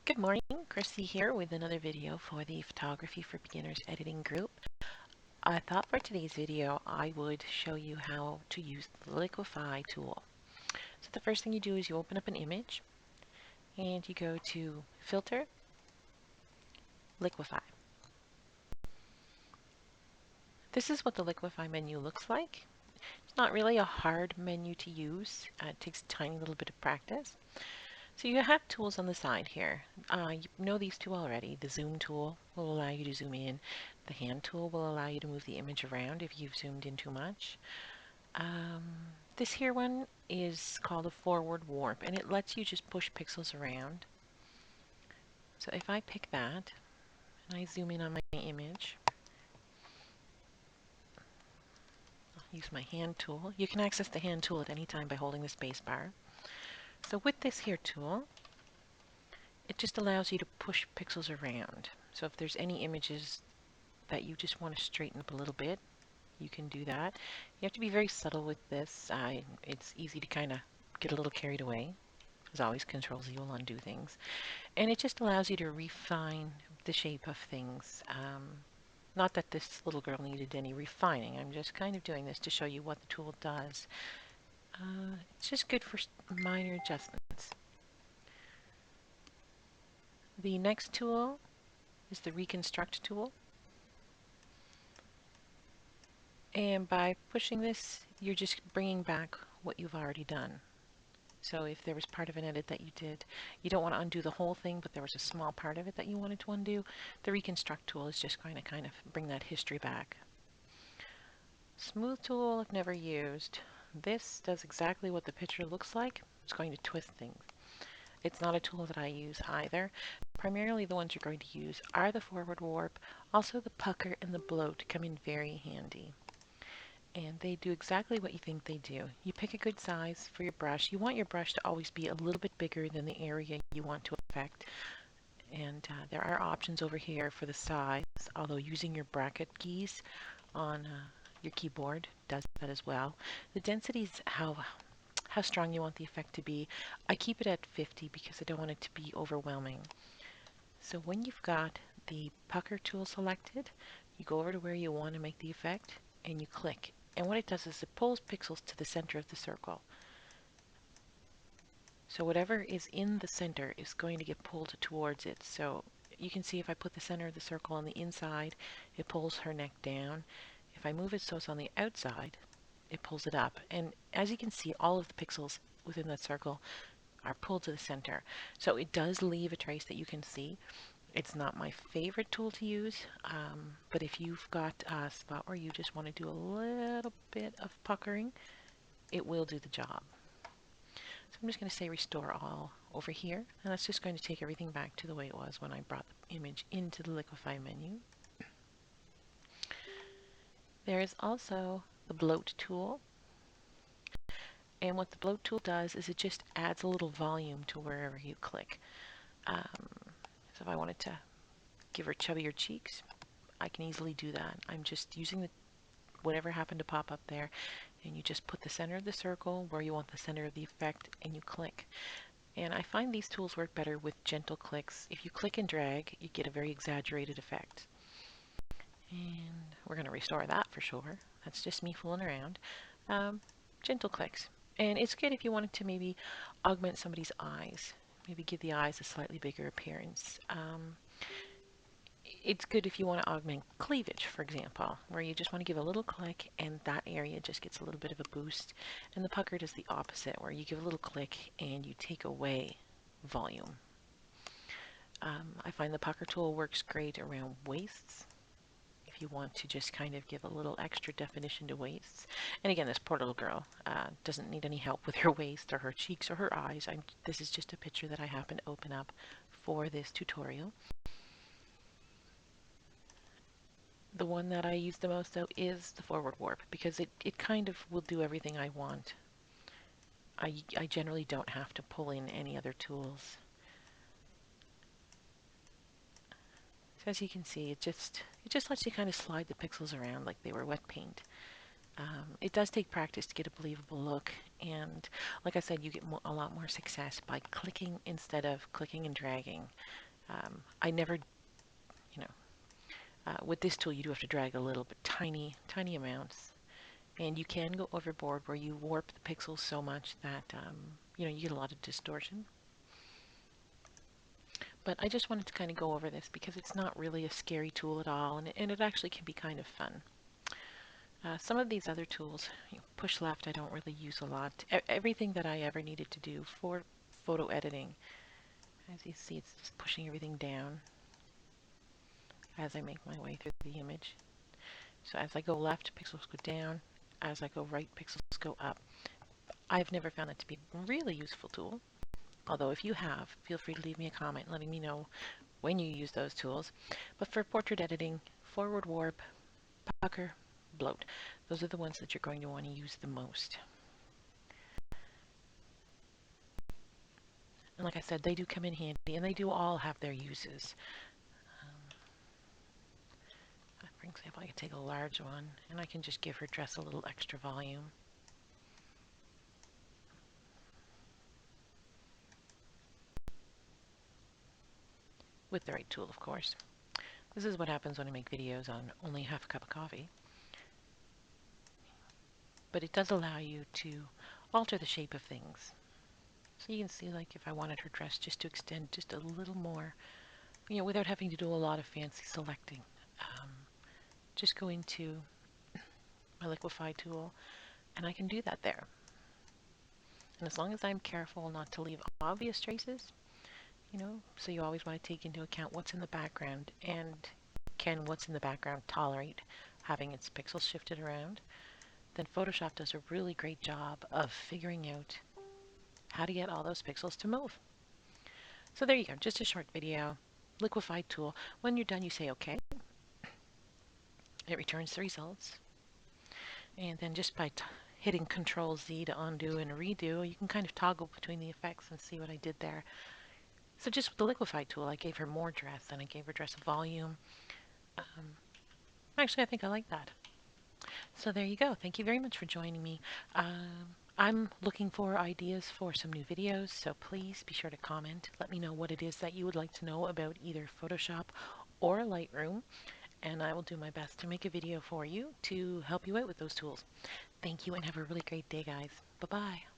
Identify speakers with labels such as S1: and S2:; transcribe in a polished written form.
S1: Good morning, Chrissy here with another video for the Photography for Beginners editing group. I thought for today's video I would show you how to use the Liquify tool. So the first thing you do is you open up an image and you go to Filter, Liquify. This is what the Liquify menu looks like. It's not really a hard menu to use. It takes a tiny little bit of practice. So you have tools on the side here. You know these two already. The zoom tool will allow you to zoom in. The hand tool will allow you to move the image around if you've zoomed in too much. This here one is called a forward warp, and it lets you just push pixels around. So if I pick that and I zoom in on my image, I'll use my hand tool. You can access the hand tool at any time by holding the space bar. So with this here tool, it just allows you to push pixels around. So if there's any images that you just want to straighten up a little bit, you can do that. You have to be very subtle with this. It's easy to kind of get a little carried away. As always, Control-Z will undo things. And it just allows you to refine the shape of things. Not that this little girl needed any refining. I'm just kind of doing this to show you what the tool does. It's just good for minor adjustments. The next tool is the Reconstruct tool. And by pushing this, you're just bringing back what you've already done. So if there was part of an edit that you did, you don't want to undo the whole thing, but there was a small part of it that you wanted to undo, the Reconstruct tool is just going to kind of bring that history back. Smooth tool I've never used. This does exactly what the picture looks like. It's going to twist things. It's not a tool that I use either. Primarily the ones you're going to use are the forward warp. Also the pucker and the bloat come in very handy. And they do exactly what you think they do. You pick a good size for your brush. You want your brush to always be a little bit bigger than the area you want to affect. And there are options over here for the size, although using your bracket keys on your keyboard does that as well. The density is how strong you want the effect to be. I keep it at 50 because I don't want it to be overwhelming. So when you've got the pucker tool selected, you go over to where you want to make the effect and you click. And what it does is it pulls pixels to the center of the circle. So whatever is in the center is going to get pulled towards it. So you can see if I put the center of the circle on the inside, it pulls her neck down. If I move it so it's on the outside, it pulls it up. And as you can see, all of the pixels within that circle are pulled to the center. So it does leave a trace that you can see. It's not my favorite tool to use, but if you've got a spot where you just want to do a little bit of puckering, it will do the job. So I'm just going to say restore all over here, and that's just going to take everything back to the way it was when I brought the image into the Liquify menu. There is also the bloat tool, and what the bloat tool does is it just adds a little volume to wherever you click. So if I wanted to give her chubbier cheeks, I can easily do that. I'm just using whatever happened to pop up there, and you just put the center of the circle where you want the center of the effect, and you click. And I find these tools work better with gentle clicks. If you click and drag, you get a very exaggerated effect. And we're going to restore that for sure. That's just me fooling around. Gentle clicks. And it's good if you wanted to maybe augment somebody's eyes. Maybe give the eyes a slightly bigger appearance. It's good if you want to augment cleavage, for example, where you just want to give a little click and that area just gets a little bit of a boost. And the pucker does the opposite, where you give a little click and you take away volume. I find the pucker tool works great around waists, if you want to just kind of give a little extra definition to waists. And again, this poor little girl doesn't need any help with her waist or her cheeks or her eyes. This is just a picture that I happen to open up for this tutorial. The one that I use the most, though, is the forward warp, because it kind of will do everything I want. I generally don't have to pull in any other tools. So as you can see, it just lets you kind of slide the pixels around like they were wet paint. It does take practice to get a believable look, and like I said, you get a lot more success by clicking instead of clicking and dragging. I never, you know, with this tool you do have to drag a little bit, tiny amounts, and you can go overboard where you warp the pixels so much that you get a lot of distortion. But I just wanted to kind of go over this because it's not really a scary tool at all, and it actually can be kind of fun. Some of these other tools, push left, I don't really use a lot. Everything that I ever needed to do for photo editing, as you see, it's just pushing everything down as I make my way through the image. So as I go left, pixels go down. As I go right, pixels go up. I've never found it to be a really useful tool. Although if you have, feel free to leave me a comment letting me know when you use those tools. But for portrait editing, forward warp, pucker, bloat, those are the ones that you're going to want to use the most. And like I said, they do come in handy, and they do all have their uses. For example, I can take a large one, and I can just give her dress a little extra volume. With the right tool, of course. This is what happens when I make videos on only half a cup of coffee. But it does allow you to alter the shape of things. So you can see, like, if I wanted her dress just to extend just a little more, without having to do a lot of fancy selecting. Um, just go into my Liquify tool, and I can do that there. And as long as I'm careful not to leave obvious traces, so you always want to take into account what's in the background, and can what's in the background tolerate having its pixels shifted around, then Photoshop does a really great job of figuring out how to get all those pixels to move. So there you go, just a short video, Liquify tool. When you're done, you say OK. It returns the results. And then just by hitting Control Z to undo and redo, you can kind of toggle between the effects and see what I did there. So just with the Liquify tool, I gave her more dress, and I gave her dress volume. Actually, I think I like that. So there you go. Thank you very much for joining me. I'm looking for ideas for some new videos, so please be sure to comment. Let me know what it is that you would like to know about either Photoshop or Lightroom, and I will do my best to make a video for you to help you out with those tools. Thank you, and have a really great day, guys. Bye-bye.